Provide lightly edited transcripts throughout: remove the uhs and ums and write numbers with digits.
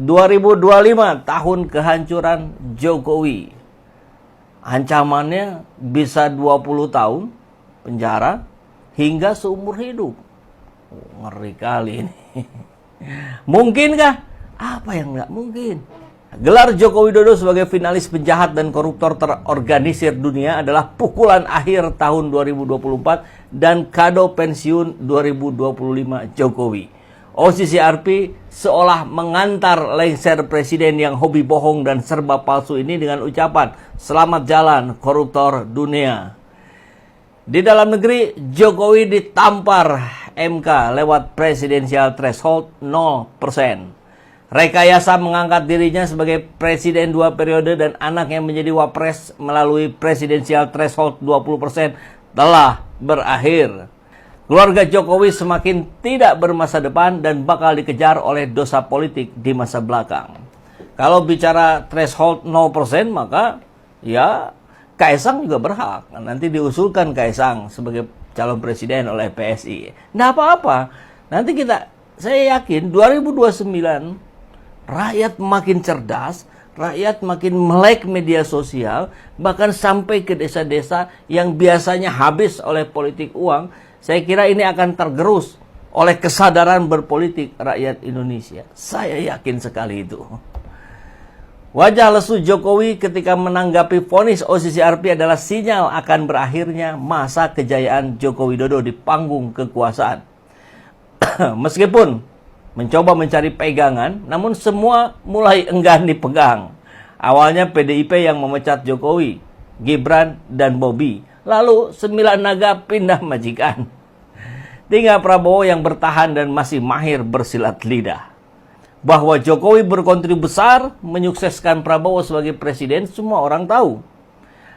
2025 tahun kehancuran Jokowi. Ancamannya bisa 20 tahun penjara hingga seumur hidup. Ngeri kali ini. Mungkinkah? Apa yang nggak mungkin? Gelar Joko Widodo sebagai finalis penjahat dan koruptor terorganisir dunia adalah pukulan akhir tahun 2024 dan kado pensiun 2025 Jokowi. OCCRP seolah mengantar lengser presiden yang hobi bohong dan serba palsu ini dengan ucapan selamat jalan koruptor dunia. Di dalam negeri, Jokowi ditampar MK lewat presidensial threshold 0%. Rekayasa mengangkat dirinya sebagai presiden 2 periode dan anaknya menjadi wapres melalui presidensial threshold 20% telah berakhir. Keluarga Jokowi semakin tidak bermasa depan dan bakal dikejar oleh dosa politik di masa belakang. Kalau bicara threshold 0%, maka ya Kaisang juga berhak. Nanti diusulkan Kaisang sebagai calon presiden oleh PSI. Nggak apa-apa. Nanti saya yakin 2029 rakyat makin cerdas, rakyat makin melek media sosial, bahkan sampai ke desa-desa yang biasanya habis oleh politik uang. Saya kira ini akan tergerus oleh kesadaran berpolitik rakyat Indonesia. Saya yakin sekali itu. Wajah lesu Jokowi ketika menanggapi vonis OCCRP adalah sinyal akan berakhirnya masa kejayaan Joko Widodo di panggung kekuasaan. Meskipun mencoba mencari pegangan, namun semua mulai enggan dipegang. Awalnya PDIP yang memecat Jokowi, Gibran, dan Bobi. Lalu 9 naga pindah majikan. Tinggal Prabowo yang bertahan dan masih mahir bersilat lidah. Bahwa Jokowi berkontribusi besar menyukseskan Prabowo sebagai presiden, semua orang tahu.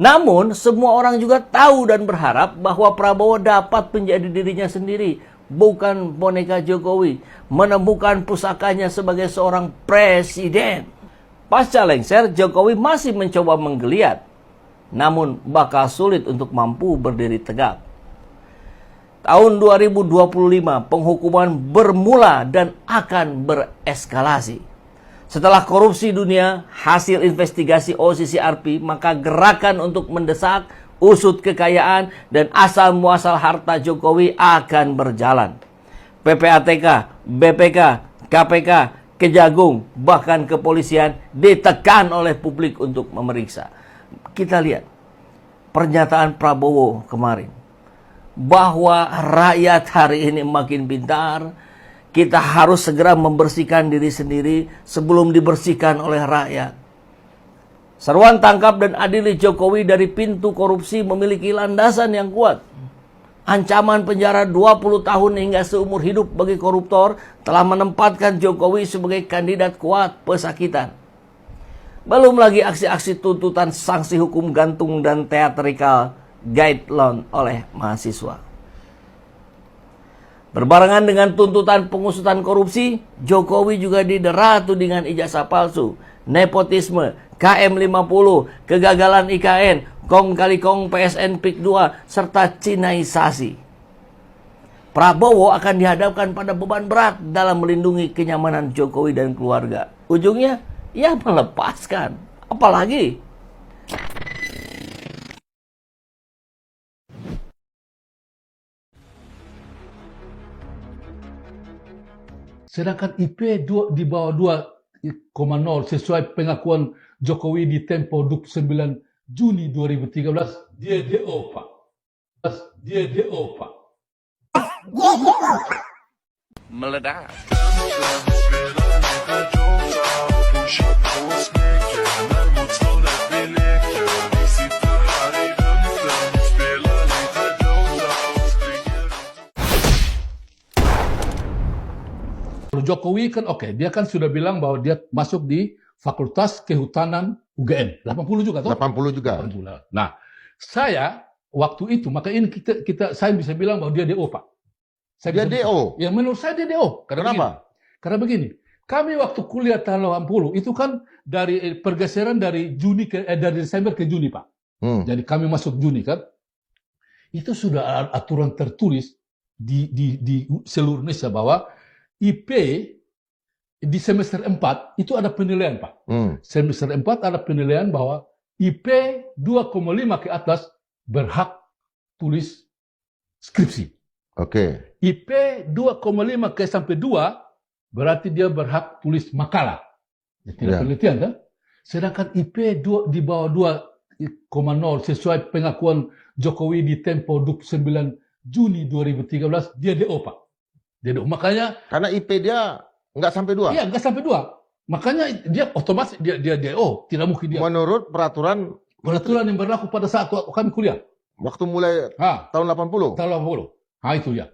Namun, semua orang juga tahu dan berharap bahwa Prabowo dapat menjadi dirinya sendiri, bukan boneka Jokowi, menemukan pusakanya sebagai seorang presiden. Pasca lengser, Jokowi masih mencoba menggeliat, namun bakal sulit untuk mampu berdiri tegak. Tahun 2025, penghukuman bermula dan akan bereskalasi. Setelah korupsi dunia, hasil investigasi OCCRP, maka gerakan untuk mendesak, usut kekayaan, dan asal-muasal harta Jokowi akan berjalan. PPATK, BPK, KPK, Kejagung, bahkan kepolisian ditekan oleh publik untuk memeriksa. Kita lihat pernyataan Prabowo kemarin, bahwa rakyat hari ini makin pintar, kita harus segera membersihkan diri sendiri sebelum dibersihkan oleh rakyat. Seruan tangkap dan adili Jokowi dari pintu korupsi memiliki landasan yang kuat. Ancaman penjara 20 tahun hingga seumur hidup bagi koruptor telah menempatkan Jokowi sebagai kandidat kuat pesakitan. Belum lagi aksi-aksi tuntutan sanksi hukum gantung dan teatrikal guideline oleh mahasiswa. Berbarengan dengan tuntutan pengusutan korupsi, Jokowi juga didera tudingan ijazah palsu, nepotisme, KM50, kegagalan IKN, kong kali kong PSN PIK 2, serta Cinaisasi. Prabowo akan dihadapkan pada beban berat dalam melindungi kenyamanan Jokowi dan keluarga. Ujungnya, ia melepaskan. Apalagi sedangkan IP di bawah 2,0 sesuai pengakuan Jokowi di Tempo 29 Juni 2013, dia DO, Pak. Dia DO, Pak. meledak. Jokowi kan dia kan sudah bilang bahwa dia masuk di Fakultas Kehutanan UGM. 80 juga, toh? 80 juga. 80. Nah, saya waktu itu, maka ini saya bisa bilang bahwa dia DO, Pak. Dia DO? Ya, menurut saya dia DO. Kenapa? Karena begini, kami waktu kuliah tahun 80, itu kan dari pergeseran dari dari Desember ke Juni, Pak. Jadi kami masuk Juni, kan. Itu sudah aturan tertulis di seluruh Indonesia bahwa IP di semester 4 itu ada penilaian, Pak. Hmm. Semester 4 ada penilaian bahwa IP 2,5 ke atas berhak tulis skripsi. Oke. IP 2,5 ke sampai 2 berarti dia berhak tulis makalah. Ya, tidak Ya. penelitian kan? Sedangkan IP di bawah 2,0 sesuai pengakuan Jokowi di Tempo 29 Juni 2013 dia DO, Pak. Dia DO. Makanya Karena IP dia nggak sampai 2. iya nggak sampai 2. Makanya dia otomatis dia DO, tidak mungkin dia. Menurut peraturan Peraturan yang berlaku pada saat kami kuliah. waktu mulai Ha, tahun 80. tahun 80. Ha, itu ya.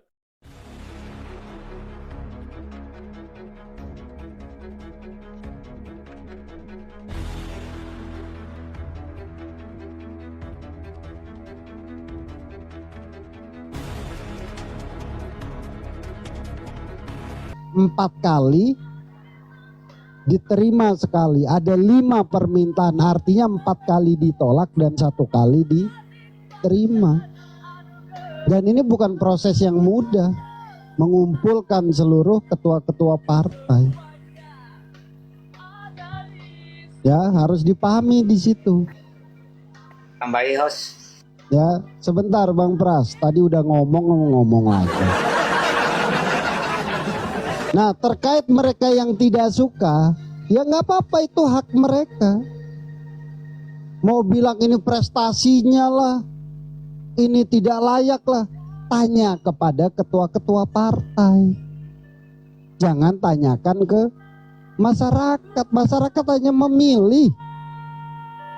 Empat kali diterima sekali, ada 5 permintaan, artinya 4 kali ditolak dan 1 kali diterima. Dan ini bukan proses yang mudah, mengumpulkan seluruh ketua-ketua partai. Ya, harus dipahami di situ. Tambahi host. Ya, sebentar Bang Pras, tadi udah ngomong lagi. Nah, terkait mereka yang tidak suka, ya nggak apa-apa, itu hak mereka. Mau bilang ini prestasinya lah, ini tidak layak lah, tanya kepada ketua-ketua partai. Jangan tanyakan ke masyarakat. Masyarakat hanya memilih.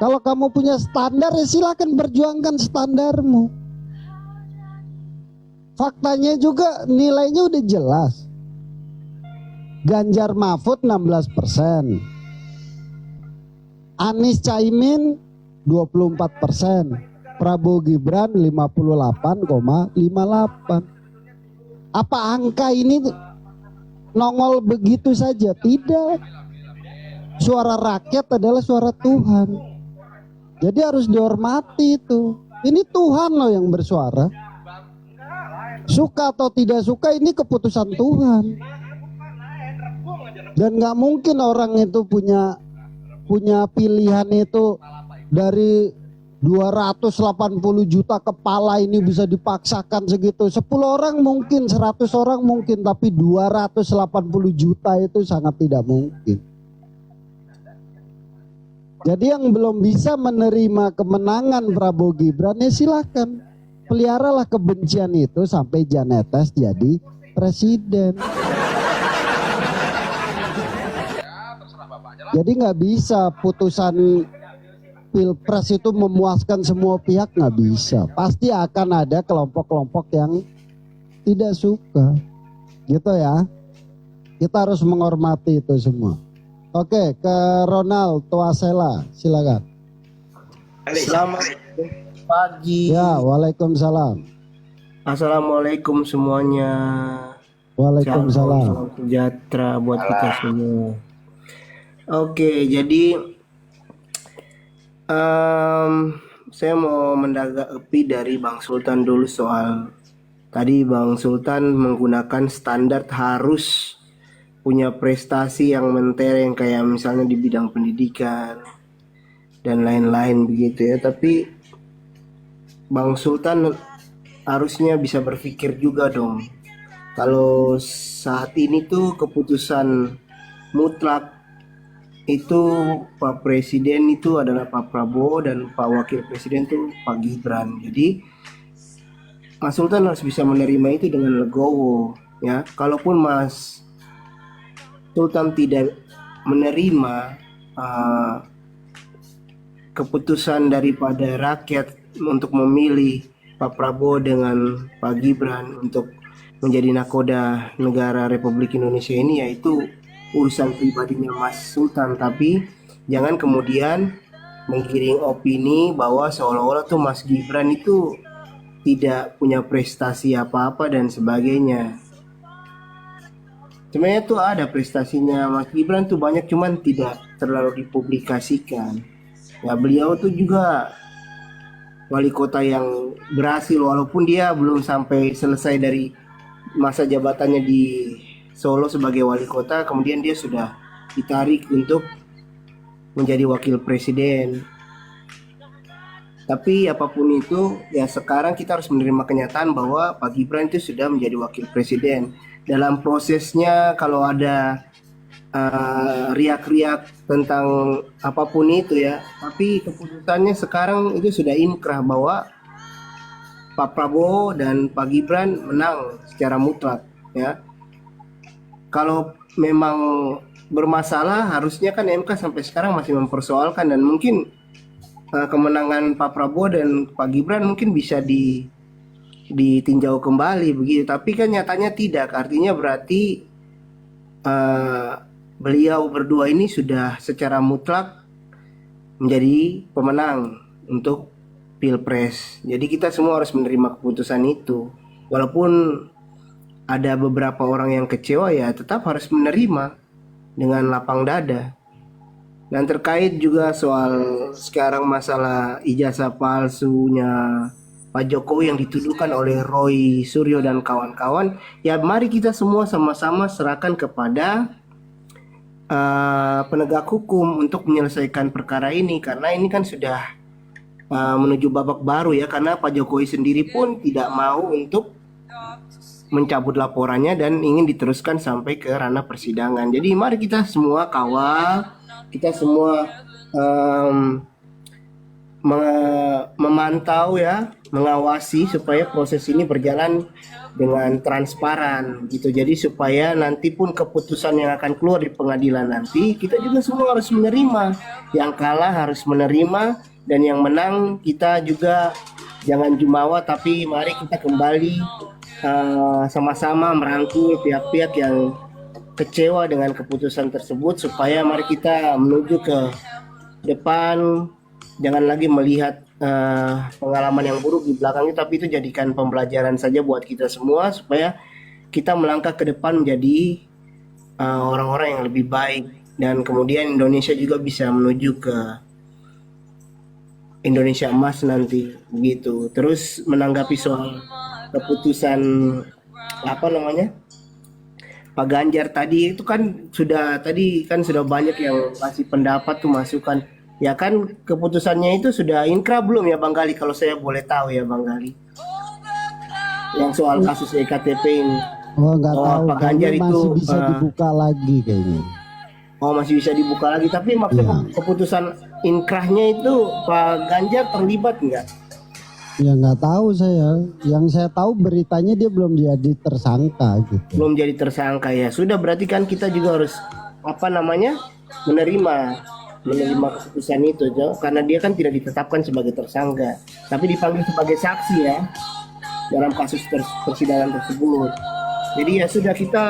Kalau kamu punya standar, ya silakan perjuangkan standarmu. Faktanya juga nilainya udah jelas. Ganjar Mahfud 16%, Anies Caimin 24%, Prabowo Gibran 58,58. Apa angka ini nongol begitu saja? Tidak. Suara rakyat adalah suara Tuhan. Jadi harus dihormati itu. Ini Tuhan loh yang bersuara. Suka atau tidak suka ini keputusan Tuhan. Dan nggak mungkin orang itu punya pilihan itu dari 280 juta kepala ini bisa dipaksakan segitu. 10 orang mungkin, 100 orang mungkin, tapi 280 juta itu sangat tidak mungkin. Jadi yang belum bisa menerima kemenangan Prabowo Gibran, ya silakan peliharalah kebencian itu sampai Jan Etes jadi presiden. Jadi nggak bisa putusan Pilpres itu memuaskan semua pihak, nggak bisa. Pasti akan ada kelompok-kelompok yang tidak suka, gitu ya. Kita harus menghormati itu semua. Oke, ke Ronald Tuasela, silakan. Selamat pagi. Ya, waalaikumsalam. Assalamualaikum semuanya. Waalaikumsalam. Salam sejahtera buat kita semua. Oke, jadi saya mau menanggapi dari Bang Sultan dulu soal tadi Bang Sultan menggunakan standar harus punya prestasi yang mentereng kayak misalnya di bidang pendidikan dan lain-lain begitu ya. Tapi Bang Sultan harusnya bisa berpikir juga dong. Kalau saat ini tuh keputusan mutlak itu Pak Presiden itu adalah Pak Prabowo dan Pak Wakil Presiden itu Pak Gibran. Jadi Mas Sultan harus bisa menerima itu dengan legowo ya. Kalaupun Mas Sultan tidak menerima keputusan daripada rakyat untuk memilih Pak Prabowo dengan Pak Gibran untuk menjadi nakoda negara Republik Indonesia ini, yaitu urusan pribadinya Mas Sultan. Tapi jangan kemudian menggiring opini bahwa seolah-olah tuh Mas Gibran itu tidak punya prestasi apa-apa dan sebagainya. Sebenarnya tuh ada prestasinya Mas Gibran tuh banyak, cuman tidak terlalu dipublikasikan. Ya, beliau tuh juga wali kota yang berhasil walaupun dia belum sampai selesai dari masa jabatannya di Solo sebagai wali kota, kemudian dia sudah ditarik untuk menjadi wakil presiden. Tapi apapun itu, ya sekarang kita harus menerima kenyataan bahwa Pak Gibran itu sudah menjadi wakil presiden. Dalam prosesnya kalau ada riak-riak tentang apapun itu ya, tapi keputusannya sekarang itu sudah inkrah bahwa Pak Prabowo dan Pak Gibran menang secara mutlak ya. Kalau memang bermasalah, harusnya kan MK sampai sekarang masih mempersoalkan, dan mungkin kemenangan Pak Prabowo dan Pak Gibran mungkin bisa ditinjau kembali begitu. Tapi kan nyatanya tidak. Artinya berarti beliau berdua ini sudah secara mutlak menjadi pemenang untuk Pilpres. Jadi kita semua harus menerima keputusan itu. Walaupun ada beberapa orang yang kecewa, ya tetap harus menerima dengan lapang dada. Dan terkait juga soal sekarang masalah ijazah palsunya Pak Jokowi yang dituduhkan oleh Roy Suryo dan kawan-kawan, ya mari kita semua sama-sama serahkan kepada penegak hukum untuk menyelesaikan perkara ini, karena ini kan sudah menuju babak baru ya, karena Pak Jokowi sendiri pun tidak mau untuk mencabut laporannya dan ingin diteruskan sampai ke ranah persidangan. Jadi mari kita semua kawal, kita semua memantau ya, mengawasi supaya proses ini berjalan dengan transparan gitu. Jadi supaya nanti pun keputusan yang akan keluar di pengadilan nanti, kita juga semua harus menerima. Yang kalah harus menerima, dan yang menang kita juga jangan jumawa, tapi mari kita kembali sama-sama merangkul pihak-pihak yang kecewa dengan keputusan tersebut, supaya mari kita menuju ke depan, jangan lagi melihat pengalaman yang buruk di belakangnya, tapi itu jadikan pembelajaran saja buat kita semua, supaya kita melangkah ke depan menjadi orang-orang yang lebih baik, dan kemudian Indonesia juga bisa menuju ke Indonesia emas nanti begitu. Terus menanggapi soal keputusan Pak Ganjar tadi, itu kan sudah banyak yang kasih pendapat tuh, masukan. Ya kan keputusannya itu sudah inkrah belum ya Bang Gali, kalau saya boleh tahu ya Bang Gali, yang soal kasus EKTP ini. Oh nggak tahu, Pak Ganjar masih itu bisa dibuka lagi kayaknya. Oh masih bisa dibuka lagi, tapi maksudnya keputusan inkrahnya itu Pak Ganjar terlibat nggak? Ya nggak tahu saya. Yang saya tahu beritanya dia belum jadi tersangka gitu. Belum jadi tersangka ya. Sudah, berarti kan kita juga harus menerima keputusan itu, karena dia kan tidak ditetapkan sebagai tersangka, tapi dipanggil sebagai saksi ya dalam kasus persidangan tersebut. Jadi ya sudah, kita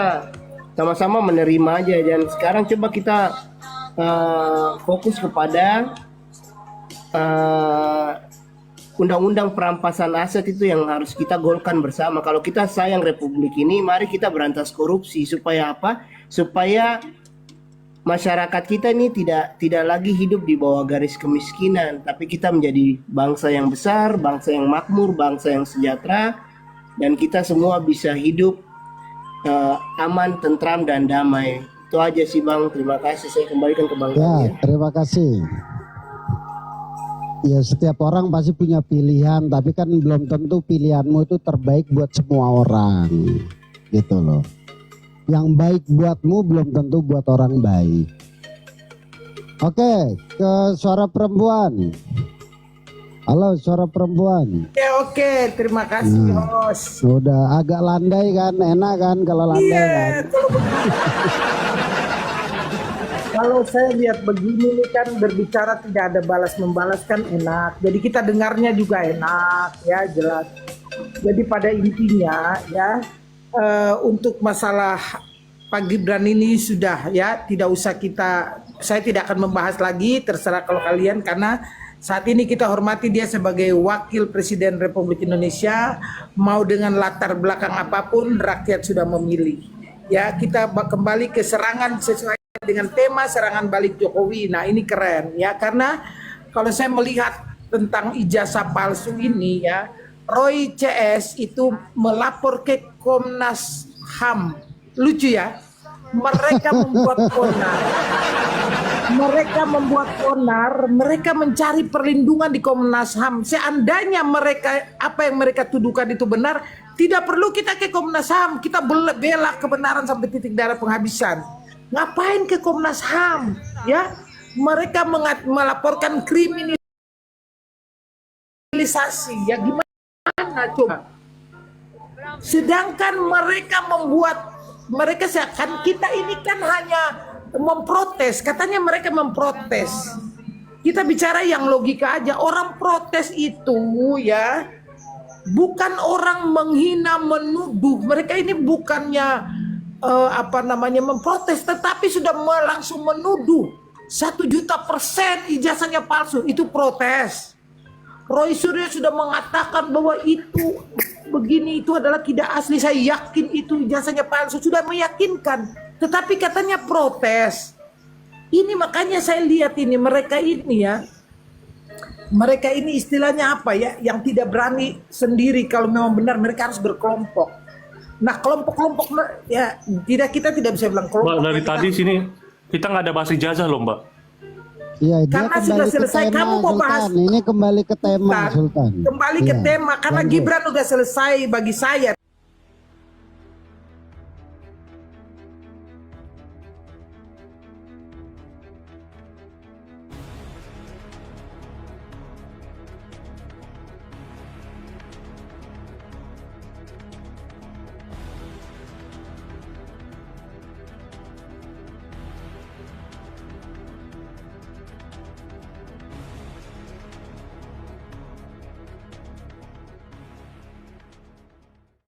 sama-sama menerima aja, dan sekarang coba kita fokus kepada undang-undang perampasan aset itu yang harus kita golkan bersama. Kalau kita sayang Republik ini, mari kita berantas korupsi. Supaya apa? Supaya masyarakat kita ini tidak lagi hidup di bawah garis kemiskinan, tapi kita menjadi bangsa yang besar, bangsa yang makmur, bangsa yang sejahtera, dan kita semua bisa hidup aman, tentram, dan damai. Itu aja sih Bang. Terima kasih. Saya kembalikan ke Bang. Ya, terima kasih. Ya setiap orang pasti punya pilihan, tapi kan belum tentu pilihanmu itu terbaik buat semua orang, gitu loh. Yang baik buatmu belum tentu buat orang baik. Oke, ke suara perempuan. Halo, suara perempuan. Oke, terima kasih host. Udah agak landai kan, enak kan kalau landai kan. Kalau saya lihat begini nih kan, berbicara tidak ada balas membalas kan enak. Jadi kita dengarnya juga enak ya, jelas. Jadi pada intinya ya, untuk masalah Pak Gibran ini sudah ya, tidak usah saya tidak akan membahas lagi, terserah kalau kalian, karena saat ini kita hormati dia sebagai wakil presiden Republik Indonesia. Mau dengan latar belakang apapun, rakyat sudah memilih. Ya, kita kembali ke serangan sesuai dengan tema serangan balik Jokowi. Nah ini keren ya, karena kalau saya melihat tentang ijazah palsu ini ya, Roy CS itu melapor ke Komnas HAM lucu ya. Mereka membuat onar. Mereka mencari perlindungan di Komnas HAM. Seandainya mereka apa yang mereka tuduhkan itu benar, tidak perlu kita ke Komnas HAM. Kita bela kebenaran sampai titik darah penghabisan. Ngapain ke Komnas HAM? Ya, mereka melaporkan kriminalisasi. Ya gimana coba? Sedangkan mereka seakan kita ini kan hanya memprotes, katanya mereka memprotes. Kita bicara yang logika aja. Orang protes itu ya bukan orang menghina, menuduh. Mereka ini bukannya memprotes, tetapi sudah langsung menuduh. 1.000.000% ijazahnya palsu, itu protes. Roy Suryo sudah mengatakan bahwa itu begini, itu adalah tidak asli. Saya yakin itu ijazahnya palsu, sudah meyakinkan. Tetapi katanya protes. Ini makanya saya lihat ini mereka ini ya. Mereka ini istilahnya apa ya? Yang tidak berani sendiri kalau memang benar, mereka harus berkelompok. Nah, kelompok-kelompok ya kita tidak bisa bilang kelompok. Mbak, dari tadi sini kita nggak ada bahas ijazah loh, Mbak. Iya, dia Karena kembali sudah ke selesai, tema, kamu mau bahas. Sultan. Ini kembali ke tema, Sultan. Kembali ke Iya, tema, karena lanjut. Gibran udah selesai bagi saya.